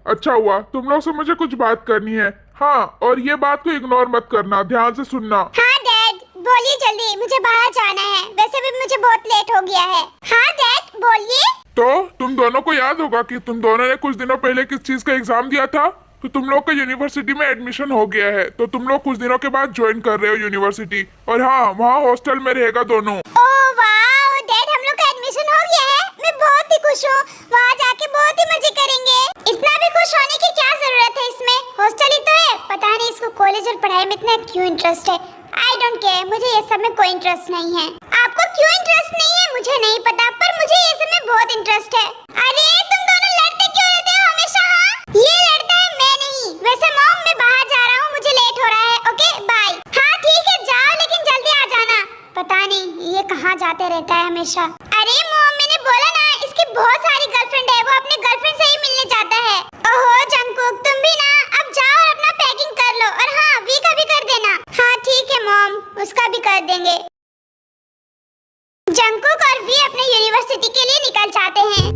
अच्छा हुआ, तुम लोग से मुझे कुछ बात करनी है। हाँ, और ये बात को इग्नोर मत करना, ध्यान से सुनना। हाँ डैड, बोलिए जल्दी, मुझे बाहर जाना है। वैसे भी मुझे बहुत लेट हो गया है। हाँ डैड बोलिए। तो तुम दोनों को याद होगा कि तुम दोनों ने कुछ दिनों पहले किस चीज का एग्जाम दिया था। तो तुम लोग का यूनिवर्सिटी में एडमिशन हो गया है, तो तुम लोग कुछ दिनों के बाद ज्वाइन कर रहे हो यूनिवर्सिटी। और हाँ, वहाँ हॉस्टल में रहेगा दोनों। ओह वाह डैड, हम लोग का एडमिशन हो गया है। मैं बहुत ही खुश हूँ। वहाँ जाके बहुत ही मजे करेंगे। इतना भी खुश होने की क्या जरूरत है, इसमें हॉस्टल ही तो है। पता नहीं इसको कॉलेज और पढ़ाई में इतना क्यों इंटरेस्ट है। आई डोंट केयर, मुझे ये सब में कोई इंटरेस्ट नहीं है। आपको क्यों इंटरेस्ट नहीं है मुझे नहीं पता, पर मुझे ये सब में बहुत इंटरेस्ट है। अरे तुम दोनों लड़ते क्यों रहते हो हमेशा? हाँ ये लड़ता है, मैं नहीं। वैसे मॉम, मैं बाहर जा रहा हूँ, मुझे लेट हो रहा है। Okay bye. हाँ ठीक है जाओ, लेकिन जल्दी आ जाना। पता नहीं ये कहाँ जाते रहता है हमेशा। अरे मॉम, मैंने बोला ना इसकी बहुत सारी गर्लफ्रेंड है, वो अपने गर्लफ्रेंड से ही मिलने जाता है। ओहो जंगकुक, तुम भी ना अब जाओ और अपना पैकिंग कर लो। और हाँ, वी का भी कर देना। हाँ ठीक है मॉम, उसका भी कर देंगे। जंगकुक और वी अपने यूनिवर्सिटी के लिए निकल जाते हैं।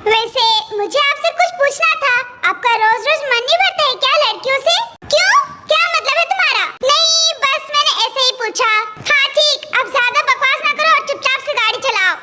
वैसे मुझे आपसे कुछ पूछना था। आपका रोज रोज मन नहीं भरता है क्या लड़कियों से? क्यों, क्या मतलब है तुम्हारा? नहीं बस मैंने ऐसे ही पूछा। हाँ ठीक, अब ज्यादा बकवास ना करो और चुपचाप से गाड़ी चलाओ।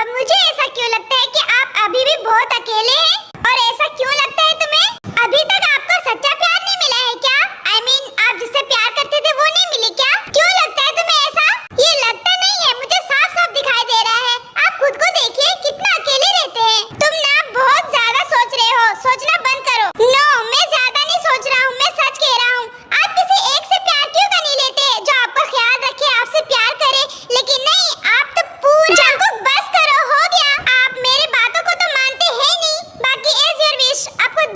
मुझे ऐसा क्यों लगता है कि आप अभी भी बहुत अकेले हैं? और ऐसा क्यों लगता है तुम्हें? अभी तक आपको सच्चा प्यार नहीं मिला है क्या? I mean, आप जिससे प्यार करते थे वो नहीं मिले क्या? क्यों लगता है तुम्हें ऐसा? ये लगता नहीं है, मुझे साफ साफ दिखाई दे रहा है। आप खुद को देखिए, कितना अकेले रहते हैं। तुम ना बहुत ज्यादा सोच रहे हो, सोचना बंद करो। नो, मैं ज्यादा नहीं सोच रहा हूँ, मैं सच कह रहा हूँ। आप किसी एक से प्यार क्यों कर नहीं लेते जो आपका ख्याल रखे, आपसे प्यार करे? लेकिन नहीं, आप तो पूरा जंगकुक बस करो, हो गया। आप मेरी बातों को तो मानते हैं नहीं। बाकी एज योर विश, आपको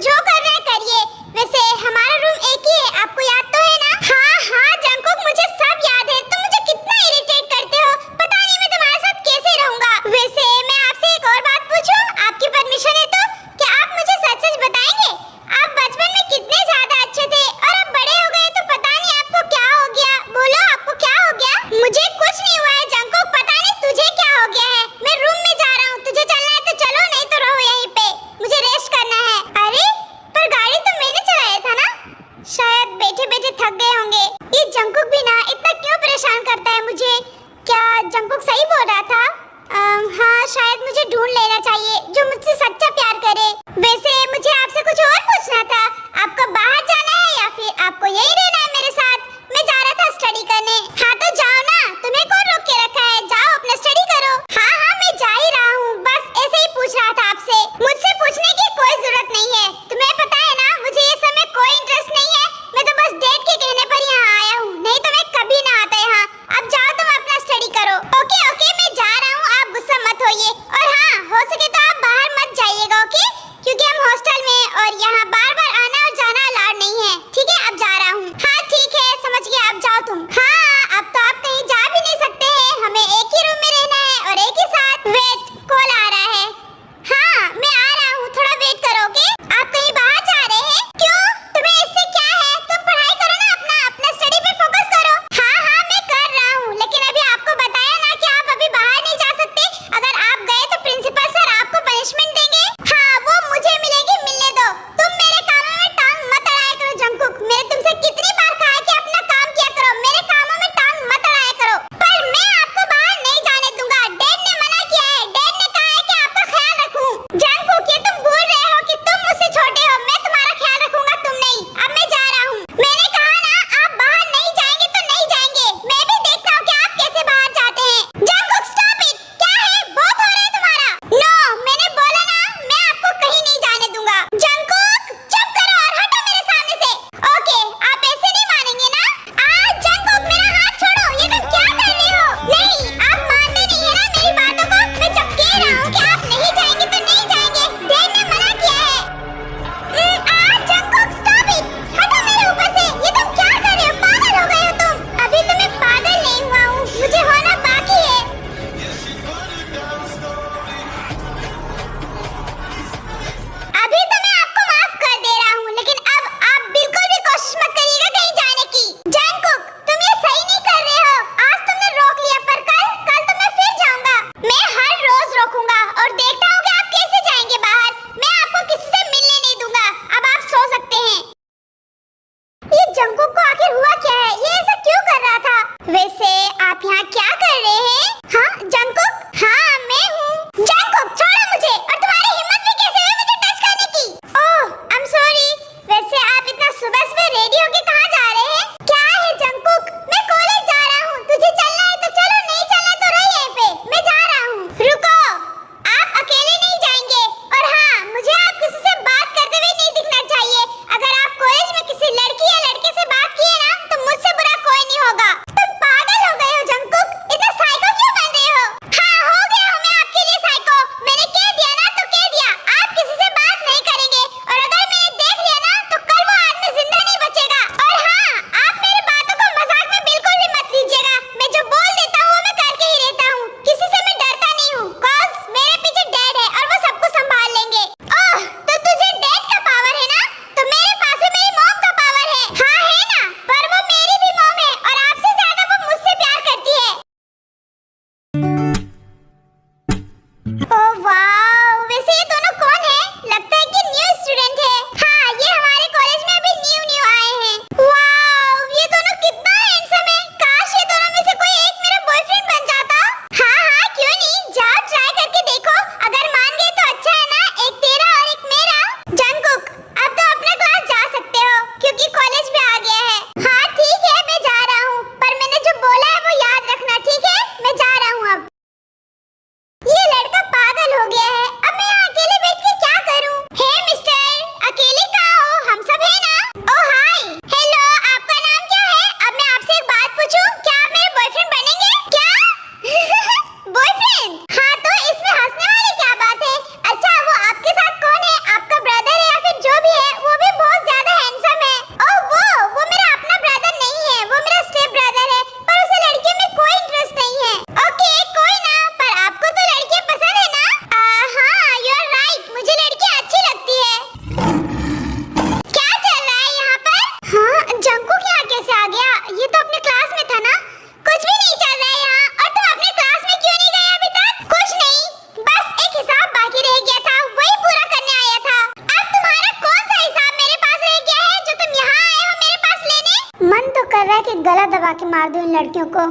दबा के मार दूं इन लड़कियों को।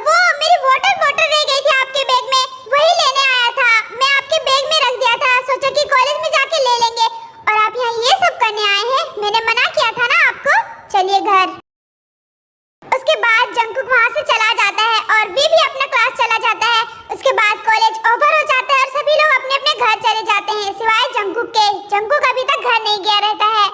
वो मेरी वाटर बॉटल रह गई थी आपके बैग में, वही लेने आया था। मैं आपके बैग में रख दिया था, सोचा कि कॉलेज में जाके ले लेंगे, और आप यहाँ ये सब करने आए हैं। मैंने मना किया था ना आपको। चलिए घर। उसके बाद जंगकुक वहाँ से चला जाता है और वी भी अपना क्लास चला जाता है। उसके बाद कॉलेज ओवर हो जाता है और सभी लोग अपने अपने घर चले जाते हैं सिवाय जंगकुक के। जंगकुक अभी तक घर नहीं गया रहता है।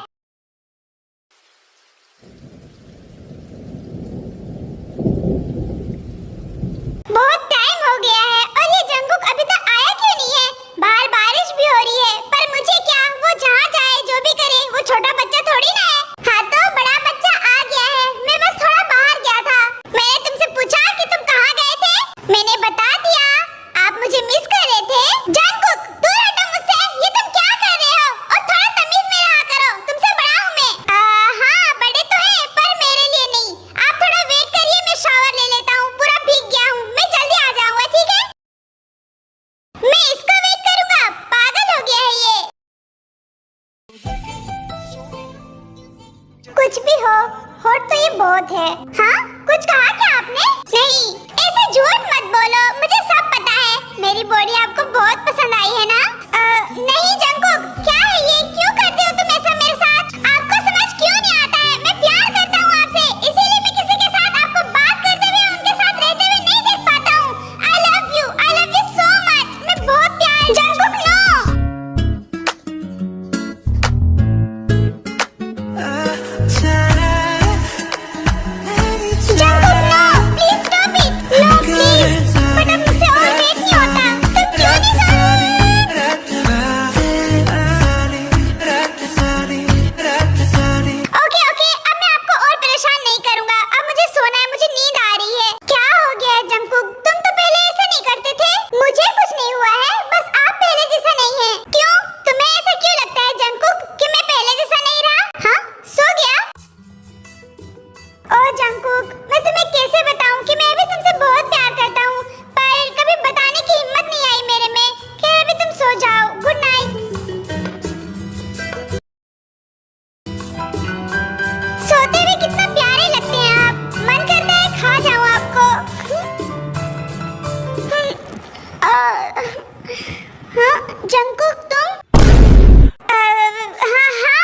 बहुत टाइम हो गया है और ये जंगकुक अभी तक आया क्यों नहीं है? बाहर बारिश भी हो रही है, पर मुझे क्या, वो जहाँ जाए जो भी करे, वो छोटा बच्चा थोड़ी ना है। हाँ तो बड़ा बच्चा आ गया है, मैं बस थोड़ा बाहर गया था। मैंने तुमसे पूछा कि तुम कहाँ गए थे, मैंने बता दिया। आप मुझे मिस कर रहे थे। जंगकुक दूर हटो मुझसे, ये तुम क्या कर रहे हो? और थोड़ा तमीज में रहा करो, तुमसे बड़ा हूँ मैं। हाँ बड़े तो हैं, पर मेरे लिए नहीं। आप थोड़ा वेट करिए, मैं शावर ले लेता हूँ, पूरा भीग गया हूँ। मैं जल्दी आ जाऊंगा, ठीक है? मैं इसका वेट करूंगा, पागल हो गया है ये। कुछ भी हो, होट तो ये बहुत है। हाँ कुछ कहा क्या आपने? नहीं, ऐसे झूठ मत बोलो, मुझे सब पता है। मेरी बॉडी आपको बहुत पसंद आई है ना? नहीं जंगकुक, क्या है ये? क्यों करते हो तुम ऐसा मेरे साथ? आपको समझ क्यों नहीं आता है? मैं प्यार करता हूँ आपसे, इसीलिए मैं किसी के साथ आपको बात करते हुए, उनके साथ रहते हुए नहीं देख पाता हूँ। I love you so much. मैं बहुत प्यार। Jungkook no. Jungkook no, please stop it. No please, but अब मुझसे और वेट नहीं होता। तुम क्यों नहीं ओके ओके, अब मैं आपको और परेशान नहीं करूंगा। अब मुझे सोना है, मुझे नींद आ रही है। क्या हो गया है जंगकुक? तुम तो पहले ऐसा नहीं करते थे। मुझे कुछ नहीं हुआ है, बस आप पहले जैसा नहीं है। क्यों? तुम्हें ऐसा क्यों लगता है जंगकुक कि मैं पहले जैसा नहीं रहा? हाँ सो गया? ओ जंगकुक, मैं तुम्हें कैसे बताऊं कि मैं भी तुमसे बहुत प्यार करता हूँ, पर कभी बताने की हिम्मत नहीं आई मेरे में। खैर अभी तुम सो जाओ, गुड नाइट। सोते हुए कितना प्यारे लगते हैं आप, मन करता है खा जाऊं आपको। हाँ जंगकुक तुम? हाँ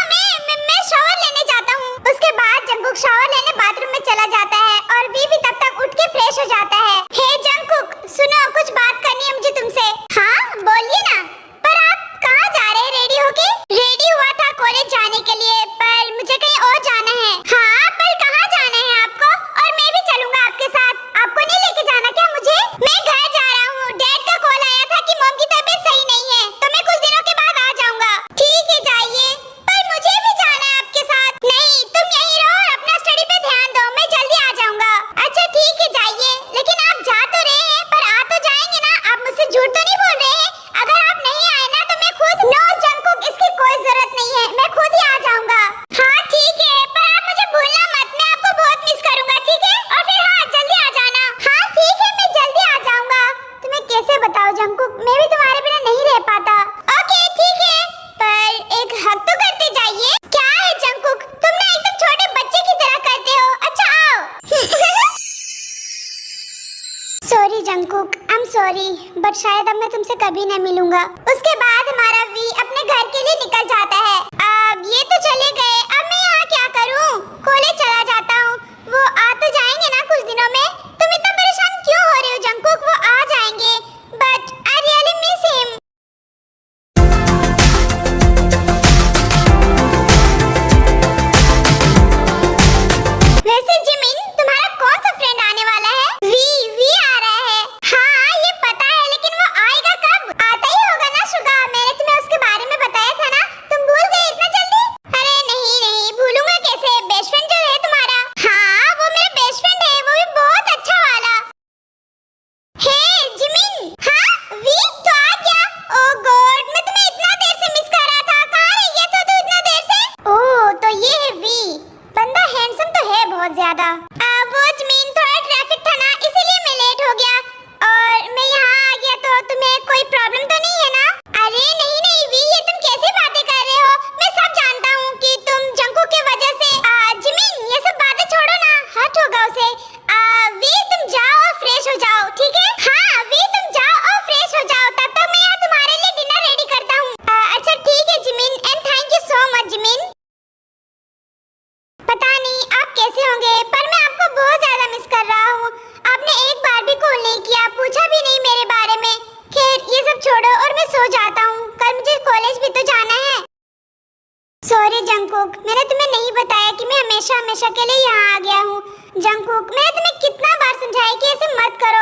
मैं शावर लेने जाता हूँ। उसके बाद जंगकुक शावर लेने बाथरूम में चला जाता है और वी भी तब तक उठ के फ्रेश हो जाता है। हे जंगकुक सुनो, कुछ बात करनी है मुझे तुमसे। हाँ बोलिए ना। पर आप कहाँ जा रहे हैं रेडी होके? रेडी हुआ था कॉलेज जाने के लिए, पर मुझे कहीं और जाना है। हाँ पर कहाँ जाना है आपको? और मैं भी चलूंगा आपके साथ। आपको नहीं लेके जाना क्या मुझे? मैं घर जा रहा हूँ, डैड का कॉल आया था कि मॉम की तबीयत सही नहीं है, तो मैं कुछ दिनों के बाद आ जाऊंगा। ठीक है जाइए, पर मुझे भी जाना है आपके साथ। नहीं तुम यहीं रहो और अपना स्टडी पे ध्यान दो, मैं जल्दी आ जाऊंगा। अच्छा ठीक है जाइए, लेकिन आप जा तो रहे हैं, पर आ तो जाएंगे ना? आप मुझसे झूठ तो नहीं बोल रहे हैं? अगर आप नहीं आए ना तो मैं खुद। नो जंगकुक, इसकी कोई जरूरत नहीं है, मैं खुद ही आ जाऊंगा। हाँ ठीक है, पर आप मुझे भूलना मत, मैं आपको बहुत मिस करूंगा, ठीक है? और फिर हाँ जल्दी आ जाना। हाँ ठीक है, मैं जल्दी आ जाऊंगा। तुम्हें कैसे बताओ जंगकुक, मैं भी तुम्हारे बिना नहीं रह पाता। ओके ठीक है, पर एक हक तो करते जाइए। क्या है जंगकुक, तुम ना एकदम छोटे बच्चे की तरह करते हो। अच्छा आओ। Sorry Jungkook, I am sorry, but शायद अब मैं तुमसे कभी न मिलूंगा। उसके बाद हमारा वी अपने घर के लिए निकल जाता है। अब ये तो चले गए, अब मैं यहाँ क्या करूँ? कॉलेज चला जाता हूँ, वो आ तो जाएंगे ना कुछ दिनों में। तुम इतना परेशान क्यों हो रहे हो जंगकुक? वो आ जाएंगे, but I really miss him. वैसे जिमिन, तुम्हारा कौन सा फ्रेंड आने वाला है? वी आ रहा है। हाँ ये पता है, लेकिन वो आएगा कब? आता ही होगा ना कॉलेज भी तो जाना है। सॉरी जंगकुक, मैंने तुम्हें नहीं बताया कि मैं हमेशा हमेशा के लिए यहाँ आ गया हूँ। जंगकुक, मैंने तुम्हें कितना बार समझाया कि ऐसे मत करो,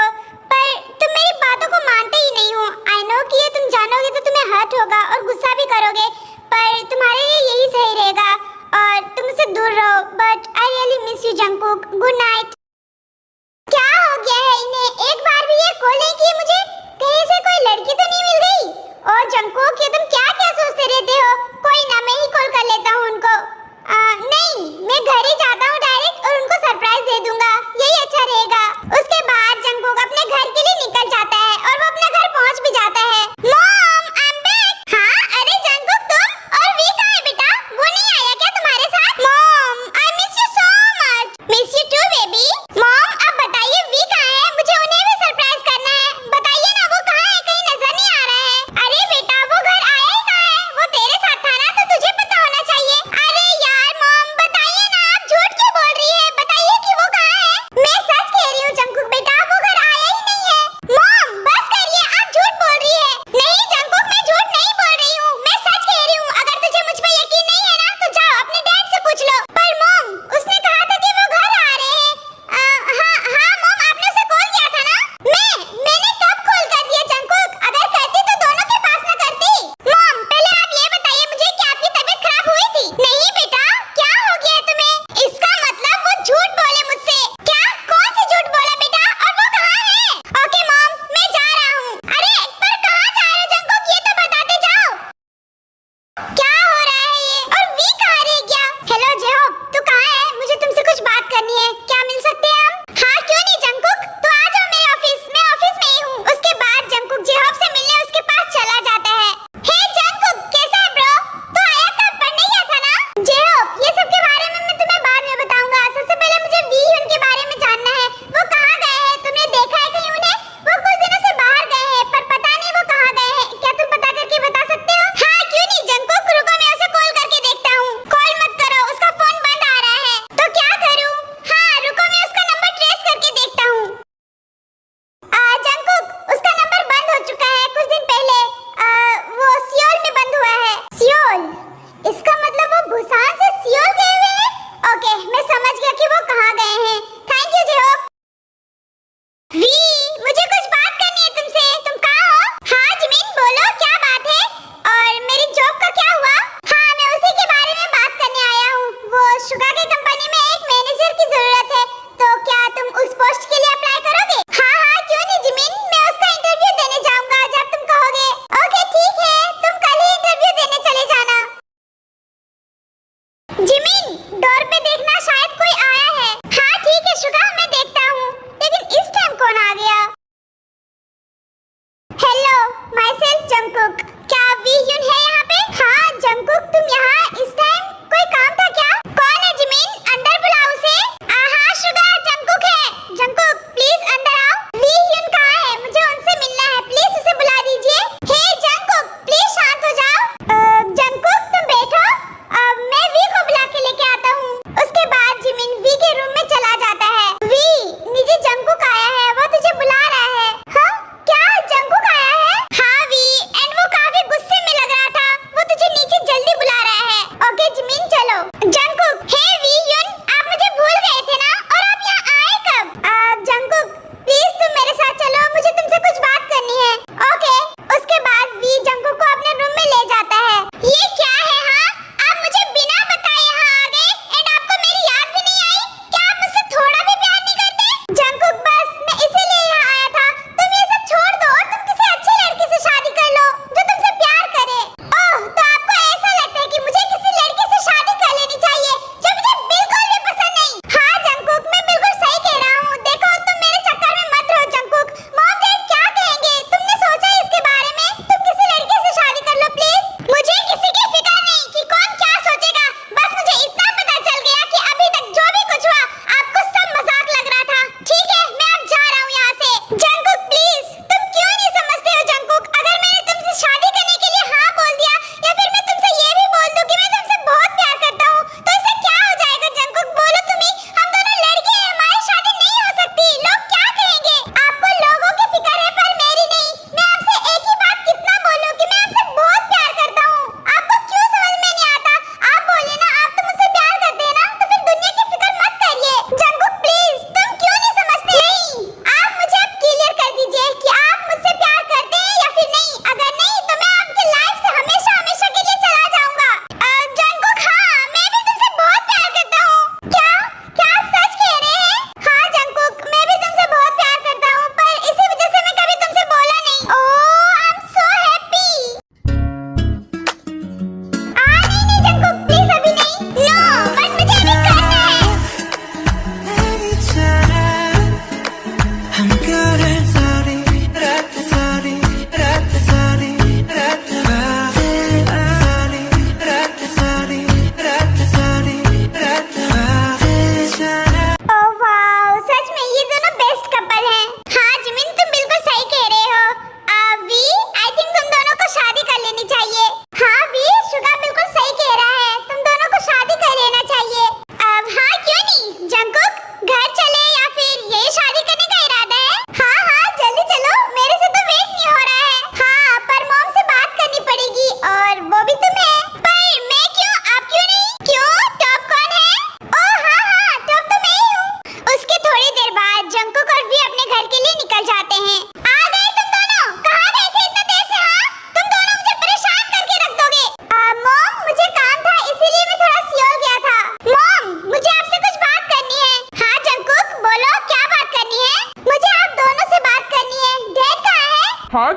पर तुम मेरी बातों को मानते ही नहीं हो। आई नो कि ये तुम जानोगे तो तुम्हें हर्ट होगा और गुस्सा भी करोगे, पर तुम्हारे लिए यही सही रहेगा और तुम मुझसे दूर रहो। But I really miss you Jungkook. Good night. क्या हो गया है इन्हें? एक बार भी ये कॉल नहीं की मुझे? कहीं से कोई लड़की तो नहीं मिल गई? और जंगकुक, ये तुम क्या क्या सोचते रहते हो? कोई ना, मैं ही कॉल कर लेता हूँ उनको। नहीं, मैं घर ही जाता हूँ डायरेक्ट और उनको सरप्राइज दे दूंगा, यही अच्छा रहेगा। उसके बाद जंगकुक अपने घर के लिए निकल जाता है और वो अपने घर पहुँच भी जाता है। Mom, I am back. हाँ, अरे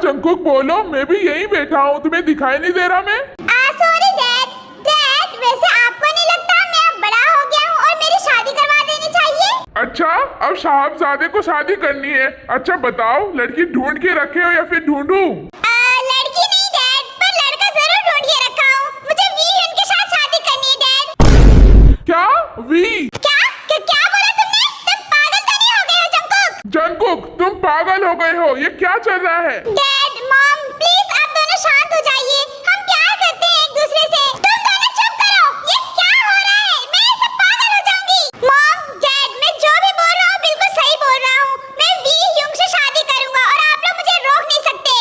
जंकुक बोलो, मैं भी यहीं बैठा हूँ, तुम्हें दिखाई नहीं दे रहा मैं? Sorry dad. डैड वैसे आपको नहीं लगता मैं अब बड़ा हो गया हूँ और मेरी शादी करवा देनी चाहिए? अच्छा, अब साहबजादे को शादी करनी है? अच्छा बताओ, लड़की ढूंढ के रखे हो या फिर ढूंढूं? लड़की नहीं डैड, पर लड़का जरूर ढूंढ के रखा हूँ। मुझे वी ह्यून के साथ शादी करनी है डैड। क्या? वी? क्या बोला तुमने? तुम पागल तो नहीं हो गए हो जंकुक? जंकुक, तुम पागल हो गए हो, ये क्या चल रहा है? डैड मॉम प्लीज आप दोनों शांत हो जाइए। हम प्यार करते हैं एक दूसरे से। तुम दोनों चुप करो। ये क्या हो रहा है? मैं इससे पागल हो जाऊंगी। मॉम डैड मैं जो भी बोल रहा हूँ बिल्कुल सही बोल रहा हूँ। मैं वी ह्यून से शादी करूंगा और आप लोग मुझे रोक नहीं सकते।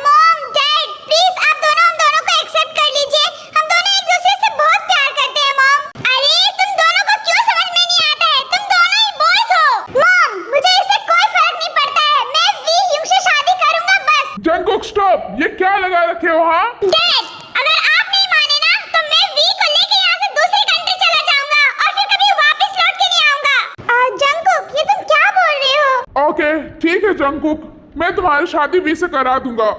मॉम डैड प्लीज आप दोनों हम दोनों को एक्सेप्ट कर लीजिए। हम दोनों एक दूसरे से बहुत प्यार करते हैं मॉम। अरे तुम दोनों को क्यों समझ में नहीं आता है? तुम दोनों ही बॉयज हो। मॉम मुझे इससे कोई फर्क नहीं पड़ता है। मैं वी ह्यून से शादी करूंगा बस। जंकुक स्टॉप, ये क्या लगा रखे हो? हाँ डैड अगर आप नहीं माने ना तो मैं वी को लेके यहाँ से दूसरी कंट्री चला जाऊंगा और फिर कभी वापस लौट के नहीं आऊंगा। जंकुक ये तुम क्या बोल रहे हो? ओके ठीक है जंकुक, मैं तुम्हारी शादी वी से करा दूंगा।